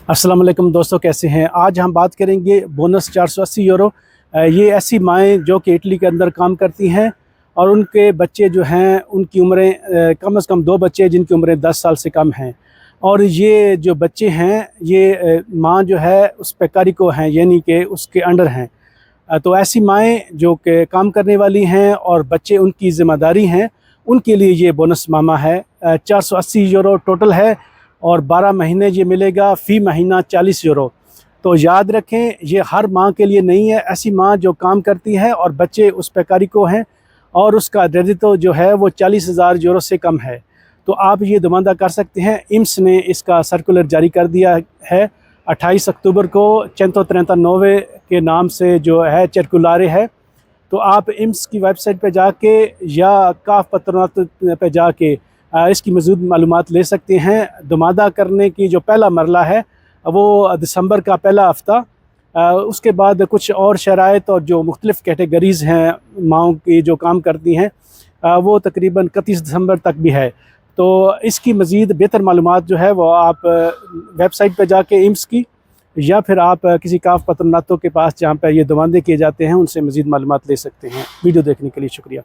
अस्सलाम वालेकुम दोस्तों, कैसे हैं। आज हम बात करेंगे बोनस 480 यूरो। ये ऐसी माएँ जो कि इटली के अंदर काम करती हैं और उनके बच्चे जो हैं उनकी उम्रें कम से कम 2 बच्चे जिनकी उम्रें 10 साल से कम हैं। और ये जो बच्चे हैं ये माँ जो है उस पे कारिको हैं, यानी कि उसके अंडर हैं। तो ऐसी माएँ जो कि काम करने वाली हैं और बच्चे उनकी ज़िम्मेदारी हैं, उनके लिए ये बोनस मामा है। 480 यूरो टोटल है और 12 महीने ये मिलेगा, फ़ी महीना 40 यूरो। तो याद रखें, ये हर माँ के लिए नहीं है। ऐसी माँ जो काम करती है और बच्चे उस पे कारिको हैं और उसका रेडितो जो है वो 40,000 यूरो से कम है, तो आप ये नुमाइंदा कर सकते हैं। इम्स ने इसका सर्कुलर जारी कर दिया है 28 अक्टूबर को। 139 के नाम से जो है सर्कुलर है। तो आप इम्स की वेबसाइट पे जाके या काफ पत्रोनात पे जाके इसकी मज़ीद मालूमात ले सकते हैं। नुमाइंदा करने की जो पहला मरला है वो दिसंबर का पहला हफ़्ता, उसके बाद कुछ और शराइत और जो मुख्तलिफ़ कैटेगरीज़ हैं माओं की जो काम करती हैं वो तकरीबन 31 दिसंबर तक भी है। तो इसकी मज़ीद बेहतर मालूमात जो है वो आप वेबसाइट पे जाके इम्स की या फिर आप किसी काफ पत्रोनातों के पास जहाँ पर ये नुमाइंदे किए जाते हैं उनसे मज़ीद मालूमात ले सकते हैं। वीडियो देखने के लिए शुक्रिया।